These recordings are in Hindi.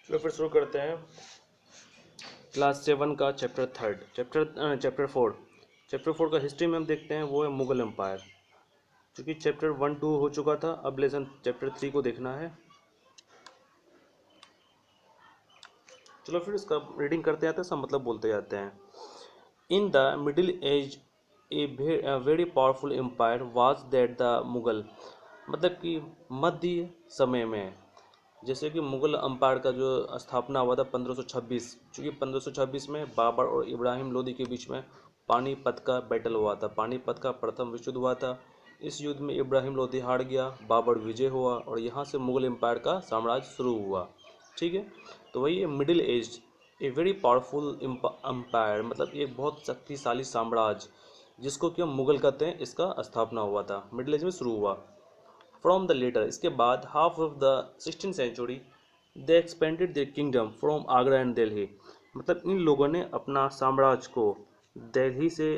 चलो फिर शुरू करते हैं क्लास 7 का चैप्टर 4 का हिस्ट्री में हम देखते हैं वो है मुगल एम्पायर। क्योंकि चैप्टर 1-2 हो चुका था, अब लेसन चैप्टर 3 को देखना है। चलो फिर इसका रीडिंग करते जाते हैं, सब मतलब बोलते जाते हैं। In the middle age a very powerful empire was that the Mughal, मतलब कि मध्य समय में, जैसे कि मुगल अम्पायर का जो स्थापना हुआ था 1526, चूँकि 1526 में बाबर और इब्राहिम लोदी के बीच में पानीपत का बैटल हुआ था। पानीपत का प्रथम विश्व युद्ध हुआ था। इस युद्ध में इब्राहिम लोदी हार गया, बाबर विजय हुआ और यहाँ से मुगल एम्पायर का साम्राज्य शुरू हुआ। ठीक है, तो वही middle age a very powerful empire, मतलब एक बहुत शक्तिशाली साम्राज्य जिसको कि हम मुगल कहते हैं, इसका स्थापना हुआ था, मिडिल एज में शुरू हुआ। फ्रॉम द लेटर, इसके बाद half of the 16th century they expanded their kingdom from Agra and Delhi, मतलब इन लोगों ने अपना साम्राज्य को दिल्ली से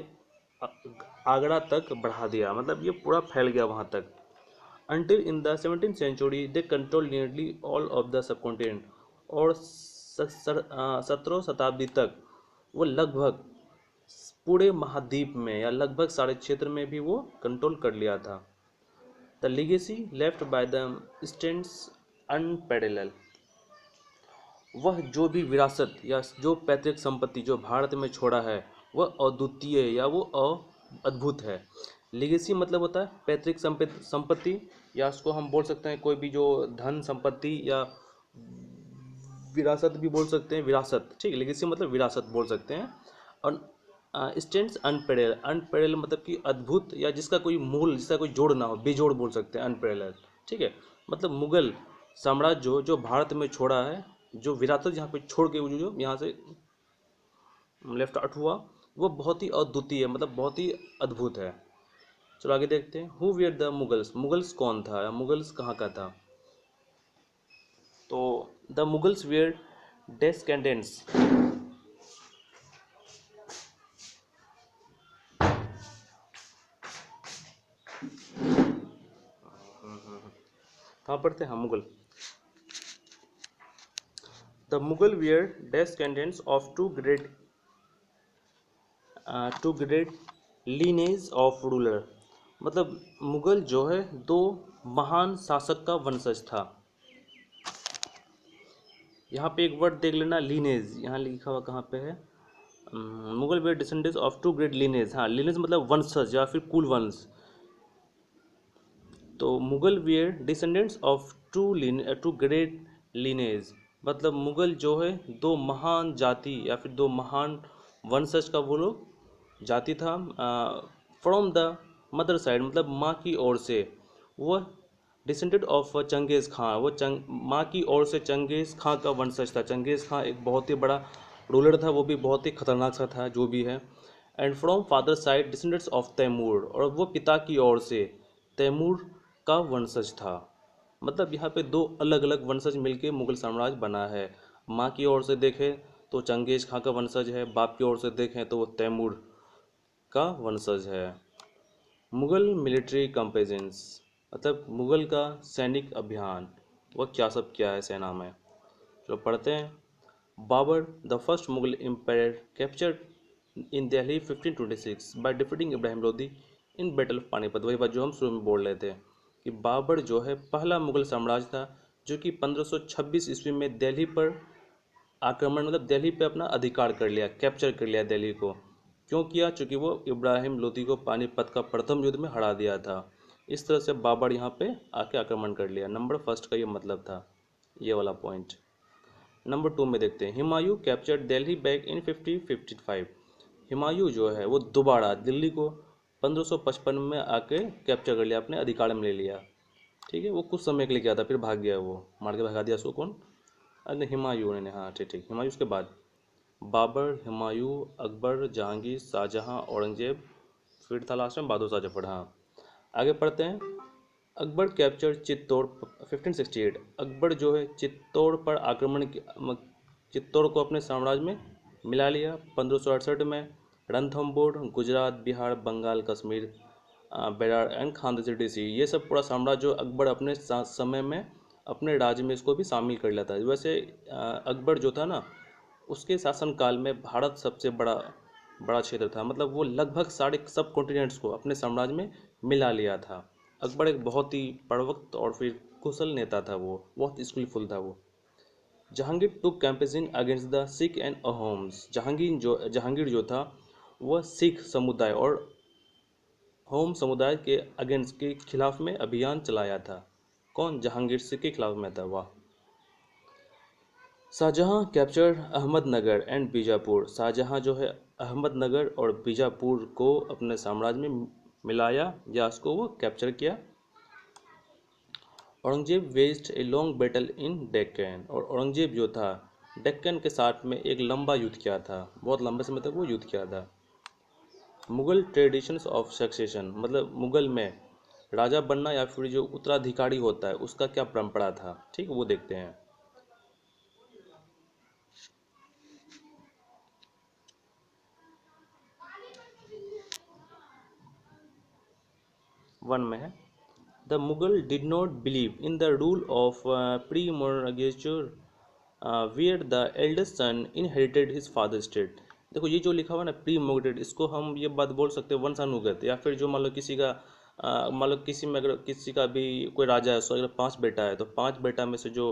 आगरा तक बढ़ा दिया, मतलब ये पूरा फैल गया वहाँ तक। Until in the 17th century they controlled nearly all of the subcontinent, और 17वीं शताब्दी तक वो लगभग पूरे महाद्वीप में या लगभग सारे क्षेत्र में भी वो कंट्रोल कर लिया था। The legacy left by the stents unparalleled, वह जो भी विरासत या जो पैतृक संपत्ति जो भारत में छोड़ा है वह अद्वितीय या वो अद्भुत है। लीगेसी मतलब होता है पैतृक संपत्ति, या उसको हम बोल सकते हैं कोई भी जो धन संपत्ति, या विरासत भी बोल सकते हैं, विरासत। ठीक है, लीगेसी मतलब विरासत बोल सकते हैं। और स्टैंड्स अनपैरेलल, अनपैरेलल मतलब कि अद्भुत या जिसका कोई मूल, जिसका कोई जोड़ ना हो, बेजोड़ बोल सकते हैं अनपैरेलल। ठीक है, मतलब मुगल साम्राज्य जो भारत में छोड़ा है, जो विरासत यहाँ पे छोड़ के जो यहाँ से लेफ्ट आउट हुआ, वो बहुत ही अद्वितीय, मतलब बहुत ही अद्भुत है। चलो आगे देखते हैं। Who were the Mughals, Mughals कौन था या मुगल्स कहाँ का था? तो द मुगल्स वेयर डेस्केंडेंट्स, कहाँ पर थे हम Mughal? The Mughal were descendants of two great lineage of ruler, मतलब मुगल जो है दो महान शासक का वंशज था। यहाँ पे एक वर्ड देख लेना, लीनेज, यहाँ लिखा हुआ कहाँ पे है? Mughal were descendants of two great lineage, हाँ लीनेज मतलब वंशज या फिर कुल वंश। तो Mughal were descendants of two great lineage, मतलब मुगल जो है दो महान जाति या फिर दो महान वंशज का वो लोग जाति था। फ्रॉम द मदर साइड मतलब माँ की ओर से, वह डिसेंडेड ऑफ चंगेज़ खां, वो माँ की ओर से चंगेज़ खां का वंशज था। चंगेज़ खां एक बहुत ही बड़ा रूलर था, वो भी बहुत ही खतरनाक सा था जो भी है। And from father side descendants of Timur, और वो पिता की ओर से तैमूर का वंशज था। मतलब यहाँ पे दो अलग अलग वंशज मिलके मुगल साम्राज्य बना है। माँ की ओर से देखें तो चंगेज़ खां का वंशज है, बाप की ओर से देखें तो वो तैमूर का वंशज है। मुगल मिलिट्री कंपेजेंस, मतलब मुगल का सैनिक अभियान, वह क्या सब क्या है सेना में। चलो पढ़ते हैं। Babur the first Mughal empire captured in Delhi 1526 by defeating Ibrahim Lodi in battle of Panipat, वही बात जो हम शुरू में बोल रहे थे कि बाबर जो है पहला मुगल साम्राज्य था जो कि 1526 ईस्वी में दिल्ली पर आक्रमण, मतलब दिल्ली पे अपना अधिकार कर लिया, कैप्चर कर लिया दिल्ली को। क्यों किया? चूँकि वो इब्राहिम लोदी को पानीपत का प्रथम युद्ध में हरा दिया था। इस तरह से बाबर यहाँ पे आके आक्रमण कर लिया। नंबर फर्स्ट का ये मतलब था, ये वाला पॉइंट। नंबर 2 में देखते हैं। Humayun captured Delhi back in 1555, Humayun जो है वो दोबारा दिल्ली को 1555 में आके कैप्चर कर लिया, अपने अधिकार में ले लिया। ठीक है, वो कुछ समय के लिए किया था, फिर भाग गया, वो मार के भगा दिया उसको। कौन? अरे हुमायूं ने, हाँ ठीक ठीक, हुमायूं। उसके बाद बाबर, हुमायूं, अकबर, जहांगीर, शाहजहां, औरंगजेब, फिर था लास्ट में बहादुर शाह जफर। हाँ आगे पढ़ते हैं। अकबर कैप्चर चित्तौड़ 1568, अकबर जो है चित्तौड़ पर आक्रमण, चित्तौड़ को अपने साम्राज्य में मिला लिया। 1568 में रणथंबोर, गुजरात, बिहार, बंगाल, कश्मीर, बेरार एंड खानदेश, ये सब पूरा साम्राज्य जो अकबर अपने समय में अपने राज्य में इसको भी शामिल कर लिया था। वैसे अकबर जो था ना, उसके शासनकाल में भारत सबसे बड़ा बड़ा क्षेत्र था, मतलब वो लगभग सारे सब कॉन्टिनेंट्स को अपने साम्राज्य में मिला लिया था। अकबर एक बहुत ही प्रवक्त और फिर कुशल नेता था, वो बहुत स्किलफुल था वो। Jahangir took campaigning against the Sikh and Ahoms. Jahangir जो था वह सिख समुदाय और होम समुदाय के अगेंस्ट के खिलाफ में अभियान चलाया था। कौन? जहांगीर सिख के खिलाफ में था। वाह। Shahjahan captured Ahmadnagar and Bijapur. शाहजहां जो है अहमदनगर और बीजापुर को अपने साम्राज्य में मिलाया या उसको वो कैप्चर किया। Aurangzeb waged a long battle in Deccan. और औरंगजेब जो था डेक्कन के साथ में एक लंबा युद्ध किया था, बहुत लंबे समय तक वो युद्ध किया था। मुगल ट्रेडिशंस ऑफ सक्सेशन, मतलब मुगल में राजा बनना या फिर जो उत्तराधिकारी होता है उसका क्या परंपरा था, ठीक है, वो देखते हैं। वन में है, the Mughal did not believe in the rule of primogeniture where the eldest son inherited his father state. देखो ये जो लिखा हुआ ना प्री मोर्गेटेड, इसको हम ये बात बोल सकते हैं वंशानुगत, या फिर जो मान लो किसी का मान लो किसी में अगर किसी का भी कोई राजा है, उसका अगर 5 बेटा है तो 5 बेटा में से जो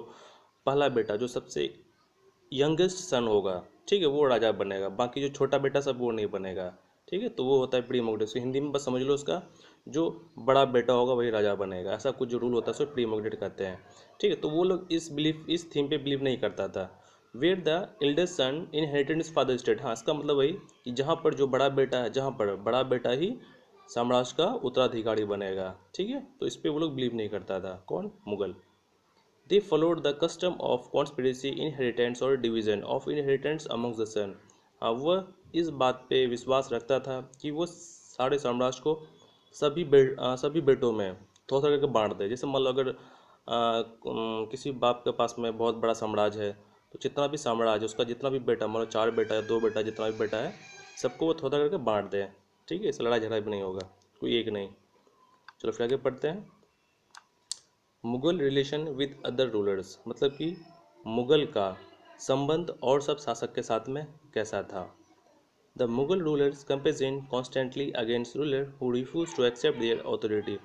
पहला बेटा जो सबसे यंगेस्ट सन होगा, ठीक है, वो राजा बनेगा, बाकी जो छोटा बेटा सब वो नहीं बनेगा। ठीक है, तो वो होता है प्री मोर्गेट। हिंदी में बस समझ लो उसका, जो बड़ा बेटा होगा वही राजा बनेगा, ऐसा कुछ जो रूल होता है उसको प्री मोर्गेट कहते हैं। ठीक है, तो वो लोग इस थीम पे बिलीव नहीं करता था। Where the eldest son inherited his father state. हाँ, इसका मतलब वही कि जहाँ पर जो बड़ा बेटा है, जहाँ पर बड़ा बेटा ही साम्राज्य का उत्तराधिकारी बनेगा। ठीक है, तो इस पे वो लोग बिलीव नहीं करता था। कौन? Mughal. They followed the custom of conspiracy, inheritance और division of inheritance amongst the son। हाँ, वह इस बात पे विश्वास रखता था कि वो सारे साम्राज्य को सभी बेटों में थोड़ा थोड़ा करके बांट दे। जैसे मान लो अगर किसी बाप के पास में बहुत बड़ा साम्राज्य है, तो जितना भी साम्राज्य उसका जितना भी बेटा, मान लो 4 बेटा या 2 बेटा, जितना भी बेटा है सबको वो थोड़ा थोड़ा करके बांट दे। ठीक है, इससे लड़ाई झगड़ा भी नहीं होगा, कोई एक नहीं। चलो फिर आगे पढ़ते हैं। Mughal relation with other rulers, मतलब कि मुगल का संबंध और सब शासक के साथ में कैसा था। The Mughal rulers campaign constantly against ruler who refuse to accept their authority.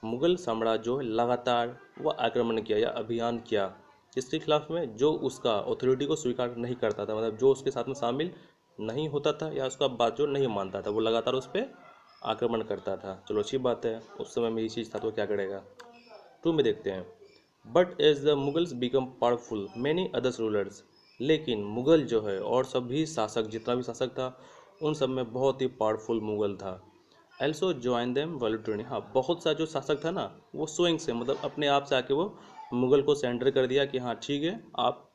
Mughal साम्राज्य जो है लगातार वह आक्रमण किया या अभियान किया इसके खिलाफ में जो उसका अथॉरिटी को स्वीकार नहीं करता था, मतलब जो उसके साथ में शामिल नहीं होता था या उसका बात जो नहीं मानता था, वो लगातार उस पर आक्रमण करता था। चलो अच्छी बात है, उस समय में ये चीज़ था तो क्या करेगा। 2 में देखते हैं। But as the Mughals become powerful many others rulers. लेकिन मुगल जो है और सभी शासक, जितना भी शासक था उन सब में बहुत ही पावरफुल मुगल था। Also join them voluntarily. हाँ, बहुत सा जो शासक था ना वो स्वयं से, मतलब अपने आप से आके वो मुगल को सेंडर कर दिया कि हाँ ठीक है, आप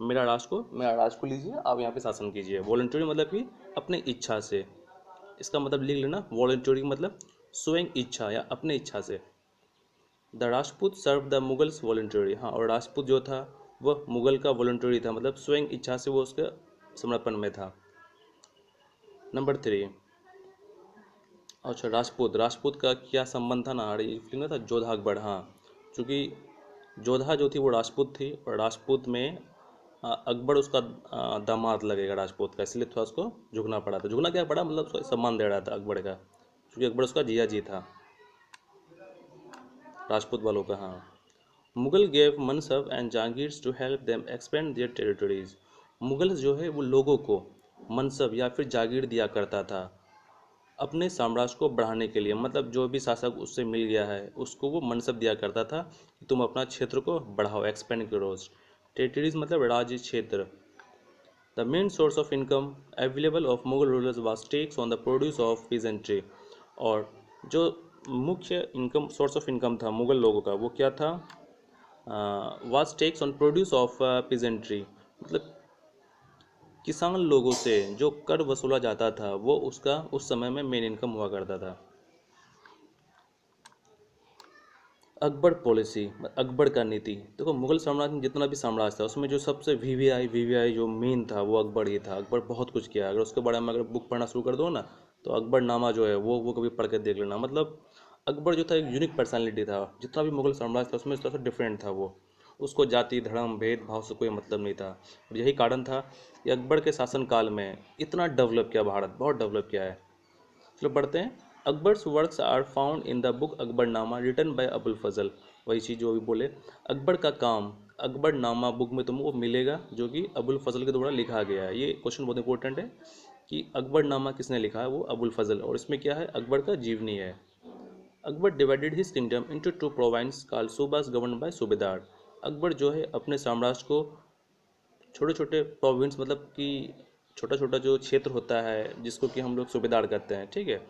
मेरा राज को लीजिए, आप यहाँ पे शासन कीजिए। वॉलंटरी मतलब कि अपने इच्छा से। इसका मतलब लिख लेना, वॉलंटरी मतलब स्वयं इच्छा या अपने इच्छा से। The Rajput serve the Mughals voluntary. हाँ, और राजपूत जो था वह मुगल का वॉलंटरी था, मतलब स्वयं इच्छा से वो उसके समर्पण में था। नंबर 3। अच्छा, राजपूत राजपूत का क्या संबंध था ना, अरे लिखना था जोधा अकबर। हाँ, क्योंकि जोधा जो थी वो राजपूत थी और राजपूत में अकबर उसका दामाद लगेगा राजपूत का, इसलिए थोड़ा उसको झुकना पड़ा था। झुकना क्या पड़ा, मतलब उसको सम्मान दे रहा था अकबर का, क्योंकि अकबर उसका जिया जी था राजपूत वालों का। हाँ, Mughal gave mansab and jagirs to help them expand their territories. Mughal जो है वो लोगों को मनसब या फिर जागीर दिया करता था अपने साम्राज्य को बढ़ाने के लिए, मतलब जो भी शासक उससे मिल गया है उसको वो मनसब दिया करता था कि तुम अपना क्षेत्र को बढ़ाओ, एक्सपेंड करो। टेरिटरीज मतलब राज्य क्षेत्र। The main source of income available of Mughal rulers was tax on the produce of peasantry. और जो मुख्य इनकम सोर्स ऑफ इनकम था मुगल लोगों का वो क्या था, was tax on produce of peasantry, मतलब किसान लोगों से जो कर वसूला जाता था वो उसका उस समय में मेन इनकम हुआ करता था। अकबर पॉलिसी, अकबर का नीति। देखो मुगल साम्राज्य में जितना भी साम्राज्य था उसमें जो सबसे वीवीआई जो मेन था वो अकबर ही था। अकबर बहुत कुछ किया, अगर उसके बारे में अगर बुक पढ़ना शुरू कर दो ना तो अकबर नामा जो है वो कभी पढ़ के देख लेना। मतलब अकबर जो था एक यूनिक पर्सनैलिटी था, जितना भी मुगल साम्राज्य था उसमें थोड़ा सा डिफरेंट था वो। उसको जाति धर्म भेदभाव से कोई मतलब नहीं था। और यही कारण था कि अकबर के शासनकाल में इतना डेवलप किया भारत, बहुत डेवलप किया है। चलो पढ़ते हैं। Akbar's works are found in the book Akbarnama written by Abul Fazl. वही चीज़ जो अभी बोले, अकबर का काम अकबरनामा बुक में तुमको मिलेगा, जो कि अबुल फजल के द्वारा लिखा गया है। ये क्वेश्चन बहुत इंपॉर्टेंट है कि अकबरनामा किसने लिखा है, वो अबुल फजल। और इसमें क्या है, अकबर का जीवनी है। Akbar divided his kingdom into two province called subas govern by subedar. Akbar जो है अपने साम्राज्य को छोटे छोटे प्रोविंस, मतलब कि छोटा छोटा जो क्षेत्र होता है जिसको कि हम लोग सूबेदार कहते हैं, ठीक है,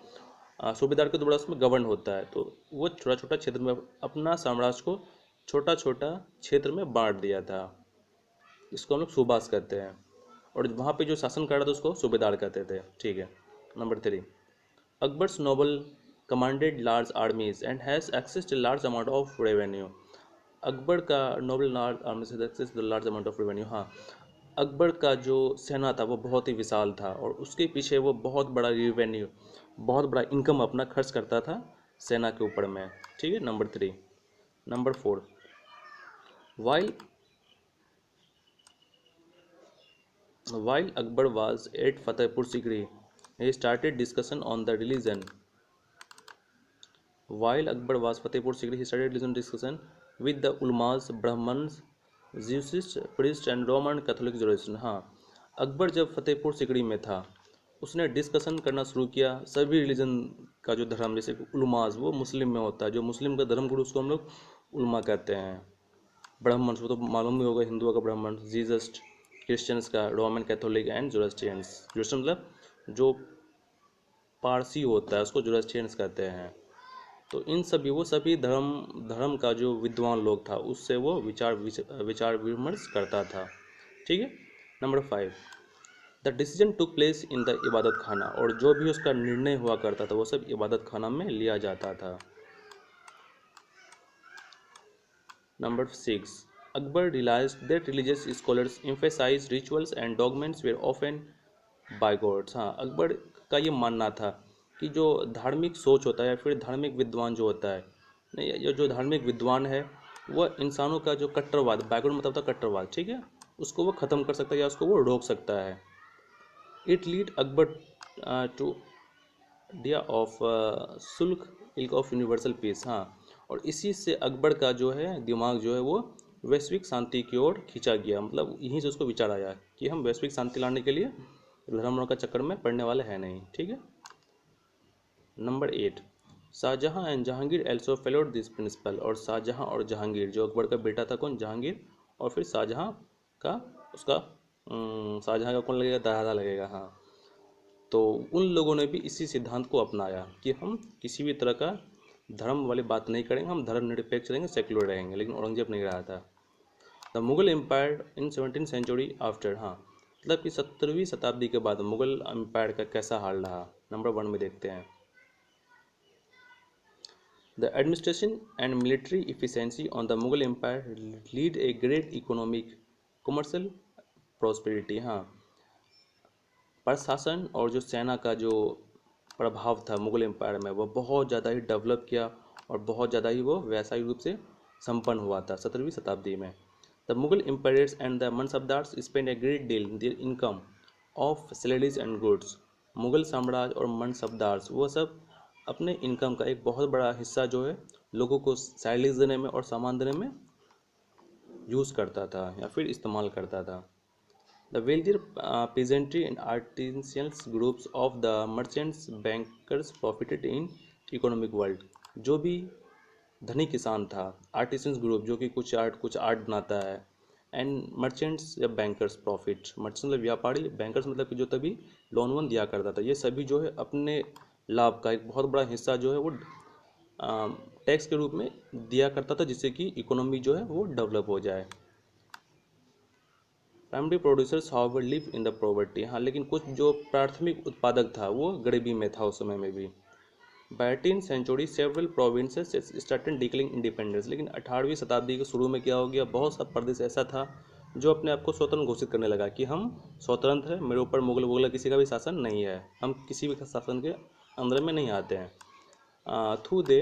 सूबेदार के द्वारा उसमें गवर्न होता है। तो वो छोटा छोटा क्षेत्र में अपना साम्राज्य को छोटा छोटा क्षेत्र में बांट दिया था। इसको हम लोग सूबास कहते हैं। और वहाँ पे जो शासन कर रहा था उसको सूबेदार कहते थे, ठीक है। Number 3, Akbar's noble commanded large armies and has access to large amount of revenue. Akbar का नोबल लार्ज आर्मी से access to large amount of revenue. हाँ, अकबर का जो सेना था वो बहुत ही विशाल था और उसके पीछे वो बहुत बड़ा रेवेन्यू, बहुत बड़ा इनकम अपना खर्च करता था सेना के ऊपर में, ठीक है। Number 3। Number 4, while Akbar was at Fatehpur Sikri, he started discussion on the religion. While Akbar was Fatehpur Sikri, he started religion discussion with the ulmas, Brahmins, Jewish priests and Roman Catholic Judaism. हाँ, अकबर जब फतेहपुर सिकड़ी में था उसने डिस्कशन करना शुरू किया सभी रिलीजन का, जो धर्म, जैसे उलमाज वो मुस्लिम में होता है, जो मुस्लिम का धर्म गुरु उसको हम लोग उलमा कहते हैं। ब्राह्मण वो तो मालूम ही होगा, हिंदुओं का ब्राह्मण, जीसस क्रिश्चियंस का, रोमन कैथोलिक एंड जोरास्ट्रियंस। जोरास्ट्रियन मतलब जो पारसी होता है उसको जोरास्ट्रियंस कहते हैं। तो इन सभी वो सभी धर्म का जो विद्वान लोग था उससे वो विचार विमर्श करता था, ठीक है। Number 5, the decision took place in the इबादत खाना। और जो भी उसका निर्णय हुआ करता था वो सब इबादत खाना में लिया जाता था। Number 6, Akbar realized that religious scholars emphasized rituals and dogmas were often bigots। हाँ, अकबर का ये मानना था कि जो धार्मिक सोच होता है या फिर धार्मिक विद्वान जो होता है, नहीं, ये जो धार्मिक विद्वान है वह इंसानों का जो कट्टरवाद, बैकवर्ड मतलब था कट्टरवाद, ठीक है, उसको वो ख़त्म कर सकता है या उसको वो रोक सकता है। इट लीड अकबर टू डिया ऑफ सुल्क इल्क ऑफ यूनिवर्सल पीस। हाँ, और इसी से अकबर का जो है दिमाग जो है वो वैश्विक शांति की ओर खींचा गया। मतलब यहीं से उसको विचार आया कि हम वैश्विक शांति लाने के लिए धर्म का चक्कर में पड़ने वाले हैं नहीं, ठीक है। Number 8, Shahjahan and Jahangir also followed this principle. और शाहजहां और जहांगीर, जो अकबर का बेटा था कौन, जहांगीर, और फिर शाहजहां का उसका शाहजहां का कौन लगेगा, दादा लगेगा, हाँ। तो उन लोगों ने भी इसी सिद्धांत को अपनाया कि हम किसी भी तरह का धर्म वाली बात नहीं करेंगे, हम धर्मनिरपेक्ष रहेंगे, सेक्युलर रहेंगे। लेकिन औरंगजेब नहीं रहा था। The Mughal empire in 17th century after. हाँ, मतलब कि 17वीं शताब्दी के बाद मुगल एम्पायर का कैसा हाल रहा। नंबर 1 में देखते हैं, the administration and military efficiency on the Mughal empire lead a great economic commercial prosperity. हाँ, प्रशासन और जो सेना का जो प्रभाव था मुगल एम्पायर में वो बहुत ज़्यादा ही डेवलप किया और बहुत ज़्यादा ही वो व्यावसायिक रूप से संपन्न हुआ था 17वीं शताब्दी में। The Mughal empires and the mansabdars spend a great deal their income of salaries and goods. Mughal साम्राज्य और मनसबदार्स वो सब अपने इनकम का एक बहुत बड़ा हिस्सा जो है लोगों को सैलरीज देने में और सामान देने में यूज़ करता था या फिर इस्तेमाल करता था। The wealthier peasantry and artisans groups of the merchants bankers profited in economic world। जो भी धनी किसान था, आर्टिसंस ग्रुप जो कि कुछ आर्ट बनाता है, एंड मर्चेंट्स या बैंकर्स प्रॉफिट। मर्चेंट्स मतलब व्यापारी, बैंकर्स मतलब कि जो तभी लोन वोन दिया करता था। ये सभी जो है अपने लाभ का एक बहुत बड़ा हिस्सा जो है वो टैक्स के रूप में दिया करता था, जिससे कि इकोनॉमी जो है वो डेवलप हो जाए। Primary producers however live in the poverty. हाँ, लेकिन कुछ जो प्राथमिक उत्पादक था वो गरीबी में था उस समय में भी। By 18th century several provinces started declaring independence. लेकिन 18वीं शताब्दी के शुरू में क्या हो गया, बहुत सा प्रदेश ऐसा था जो अपने आप को स्वतंत्र घोषित करने लगा कि हम स्वतंत्र हैं, मेरे ऊपर मुगल वुगल किसी का भी शासन नहीं है, हम किसी भी शासन के अंदर में नहीं आते हैं। Though they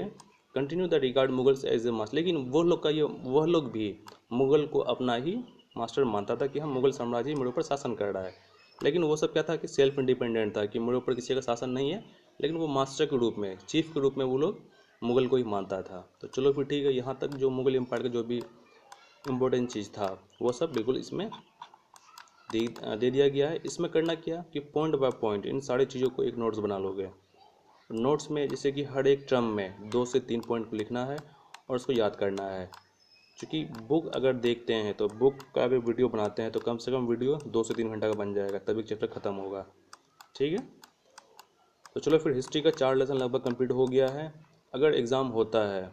continue the regard Mughals as a master. लेकिन वह लोग भी मुगल को अपना ही मास्टर मानता था कि हम मुगल साम्राज्य मेरे ऊपर शासन कर रहा है। लेकिन वो सब क्या था कि सेल्फ इंडिपेंडेंट था, कि मेरे ऊपर किसी का शासन नहीं है, लेकिन वो मास्टर के रूप में, चीफ के रूप में वो लोग मुगल को ही मानता था। तो चलो फिर ठीक है, यहाँ तक जो मुगल एम्पायर का जो भी इम्पोर्टेंट चीज़ था वो सब बिल्कुल इसमें दे दिया गया है। इसमें करना क्या कि पॉइंट बाय पॉइंट इन सारी चीज़ों को एक नोट्स बना लोगे। नोट्स में जैसे कि हर एक टर्म में 2 से 3 पॉइंट को लिखना है और उसको याद करना है। क्योंकि बुक अगर देखते हैं तो बुक का अगर वीडियो बनाते हैं तो कम से कम वीडियो 2 से 3 घंटा का बन जाएगा, तभी चैप्टर ख़त्म होगा। ठीक है, तो चलो फिर हिस्ट्री का 4 लेसन लगभग कंप्लीट हो गया है। अगर एग्ज़ाम होता है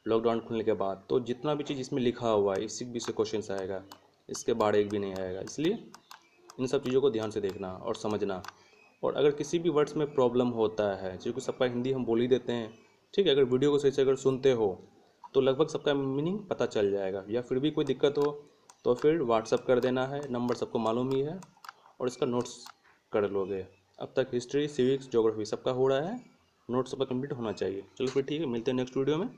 लॉकडाउन खुलने के बाद तो जितना भी चीज़ इसमें लिखा हुआ है इसी भी से क्वेश्चन आएगा, इसके बाहर एक भी नहीं आएगा। इसलिए इन सब चीज़ों को ध्यान से देखना और समझना। और अगर किसी भी वर्ड्स में प्रॉब्लम होता है, क्योंकि सबका हिंदी हम बोल ही देते हैं, ठीक है, अगर वीडियो को सही से अगर सुनते हो तो लगभग सबका मीनिंग पता चल जाएगा। या फिर भी कोई दिक्कत हो तो फिर व्हाट्सअप कर देना है, नंबर सबको मालूम ही है, और इसका नोट्स कर लोगे। अब तक हिस्ट्री, सिविक्स, ज्योग्राफी सबका हो रहा है, नोट्स सबका कंप्लीट होना चाहिए। चलो फिर ठीक है, मिलते हैं नेक्स्ट वीडियो में।